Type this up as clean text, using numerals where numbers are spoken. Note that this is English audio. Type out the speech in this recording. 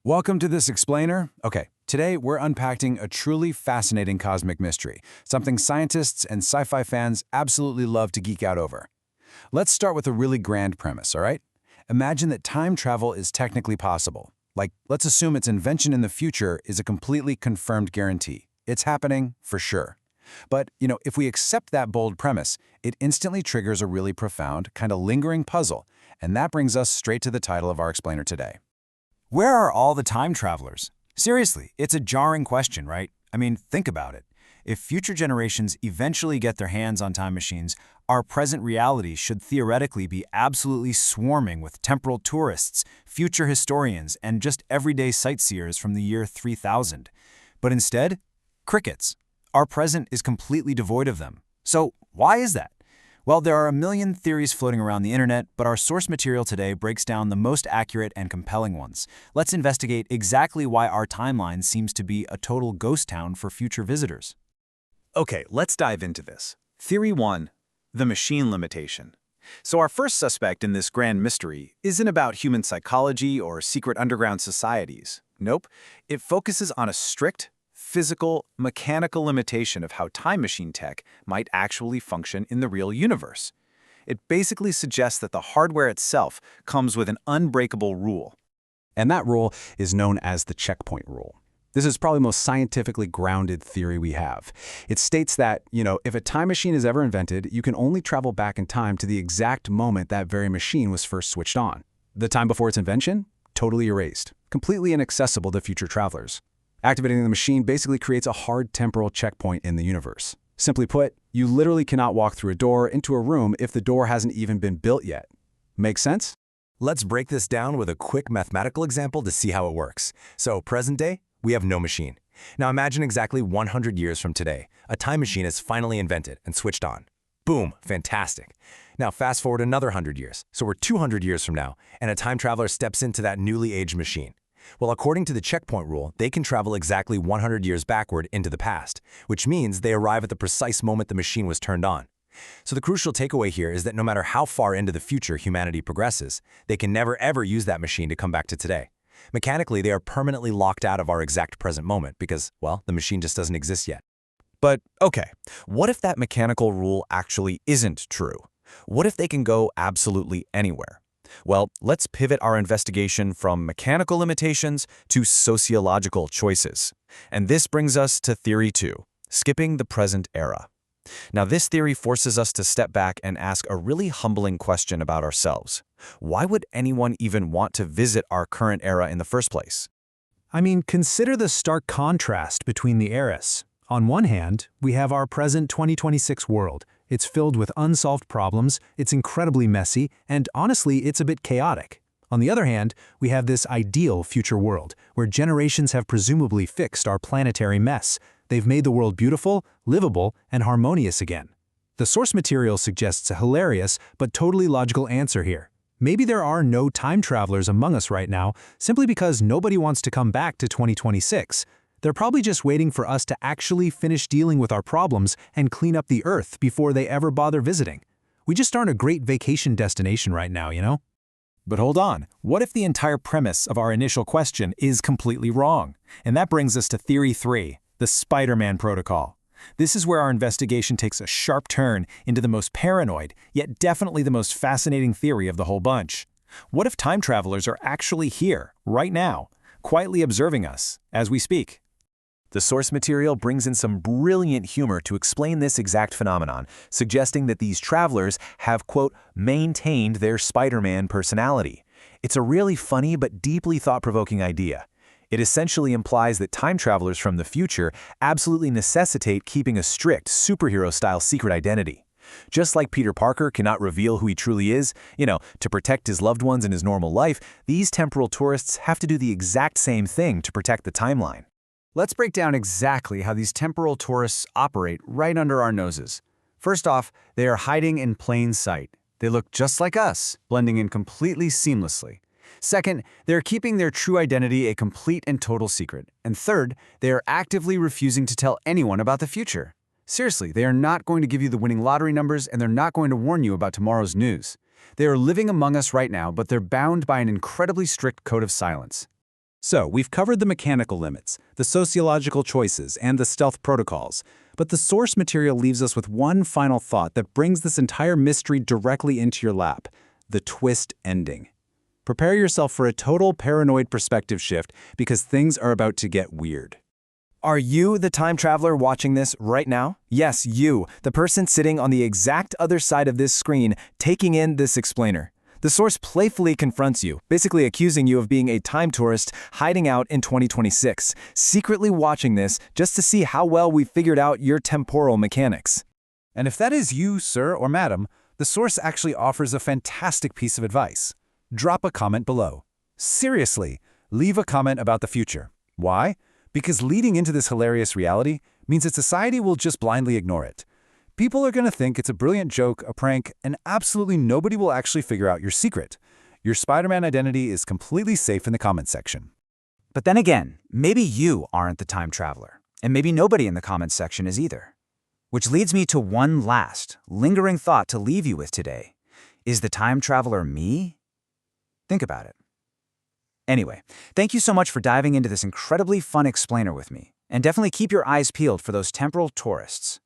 Welcome to this explainer. Okay, today we're unpacking a truly fascinating cosmic mystery, something scientists and sci-fi fans absolutely love to geek out over. Let's start with a really grand premise, all right? Imagine that time travel is technically possible. Like, let's assume its invention in the future is a completely confirmed guarantee. It's happening for sure. But, if we accept that bold premise, it instantly triggers a really profound, kind of lingering puzzle, and that brings us straight to the title of our explainer today. Where are all the time travelers? Seriously, it's a jarring question, right? I mean, think about it. If future generations eventually get their hands on time machines, our present reality should theoretically be absolutely swarming with temporal tourists, future historians, and just everyday sightseers from the year 3000. But instead, crickets. Our present is completely devoid of them. So why is that? Well, there are a million theories floating around the internet, but our source material today breaks down the most accurate and compelling ones. Let's investigate exactly why our timeline seems to be a total ghost town for future visitors. Okay, let's dive into this. Theory 1, the machine limitation. So our first suspect in this grand mystery isn't about human psychology or secret underground societies. Nope, it focuses on a strict, physical, mechanical limitation of how time machine tech might actually function in the real universe. It basically suggests that the hardware itself comes with an unbreakable rule. And that rule is known as the checkpoint rule. This is probably the most scientifically grounded theory we have. It states that, if a time machine is ever invented, you can only travel back in time to the exact moment that very machine was first switched on. The time before its invention? Totally erased, completely inaccessible to future travelers. Activating the machine basically creates a hard temporal checkpoint in the universe. Simply put, you literally cannot walk through a door into a room if the door hasn't even been built yet. Make sense? Let's break this down with a quick mathematical example to see how it works. So, present day, we have no machine. Now imagine exactly 100 years from today, a time machine is finally invented and switched on. Boom, fantastic. Now fast forward another 100 years, so we're 200 years from now, and a time traveler steps into that newly aged machine. Well, according to the checkpoint rule, they can travel exactly 100 years backward into the past, which means they arrive at the precise moment the machine was turned on. So the crucial takeaway here is that no matter how far into the future humanity progresses, they can never ever use that machine to come back to today. Mechanically, they are permanently locked out of our exact present moment because, well, the machine just doesn't exist yet. But, okay, what if that mechanical rule actually isn't true? What if they can go absolutely anywhere? Well, let's pivot our investigation from mechanical limitations to sociological choices. And this brings us to Theory 2, skipping the present era. Now, this theory forces us to step back and ask a really humbling question about ourselves. Why would anyone even want to visit our current era in the first place? I mean, consider the stark contrast between the eras. On one hand, we have our present 2026 world. It's filled with unsolved problems, it's incredibly messy, and honestly, it's a bit chaotic. On the other hand, we have this ideal future world, where generations have presumably fixed our planetary mess. They've made the world beautiful, livable, and harmonious again. The source material suggests a hilarious but totally logical answer here. Maybe there are no time travelers among us right now, simply because nobody wants to come back to 2026. They're probably just waiting for us to actually finish dealing with our problems and clean up the Earth before they ever bother visiting. We just aren't a great vacation destination right now. But hold on, what if the entire premise of our initial question is completely wrong? And that brings us to Theory 3, the Spider-Man Protocol. This is where our investigation takes a sharp turn into the most paranoid, yet definitely the most fascinating theory of the whole bunch. What if time travelers are actually here, right now, quietly observing us as we speak? The source material brings in some brilliant humor to explain this exact phenomenon, suggesting that these travelers have, quote, maintained their Spider-Man personality. It's a really funny but deeply thought-provoking idea. It essentially implies that time travelers from the future absolutely necessitate keeping a strict superhero-style secret identity. Just like Peter Parker cannot reveal who he truly is, to protect his loved ones in his normal life, these temporal tourists have to do the exact same thing to protect the timeline. Let's break down exactly how these temporal tourists operate right under our noses. First off, they are hiding in plain sight. They look just like us, blending in completely seamlessly. Second, they are keeping their true identity a complete and total secret. And third, they are actively refusing to tell anyone about the future. Seriously, they are not going to give you the winning lottery numbers, and they're not going to warn you about tomorrow's news. They are living among us right now, but they're bound by an incredibly strict code of silence. So, we've covered the mechanical limits, the sociological choices, and the stealth protocols. But the source material leaves us with one final thought that brings this entire mystery directly into your lap: the twist ending. Prepare yourself for a total paranoid perspective shift because things are about to get weird. Are you the time traveler watching this right now? Yes, you, the person sitting on the exact other side of this screen, taking in this explainer. The source playfully confronts you, basically accusing you of being a time tourist hiding out in 2026, secretly watching this just to see how well we figured out your temporal mechanics. And if that is you, sir or madam, the source actually offers a fantastic piece of advice. Drop a comment below. Seriously, leave a comment about the future. Why? Because leading into this hilarious reality means that society will just blindly ignore it. People are going to think it's a brilliant joke, a prank, and absolutely nobody will actually figure out your secret. Your Spider-Man identity is completely safe in the comments section. But then again, maybe you aren't the time traveler, and maybe nobody in the comments section is either. Which leads me to one last, lingering thought to leave you with today. Is the time traveler me? Think about it. Anyway, thank you so much for diving into this incredibly fun explainer with me, and definitely keep your eyes peeled for those temporal tourists.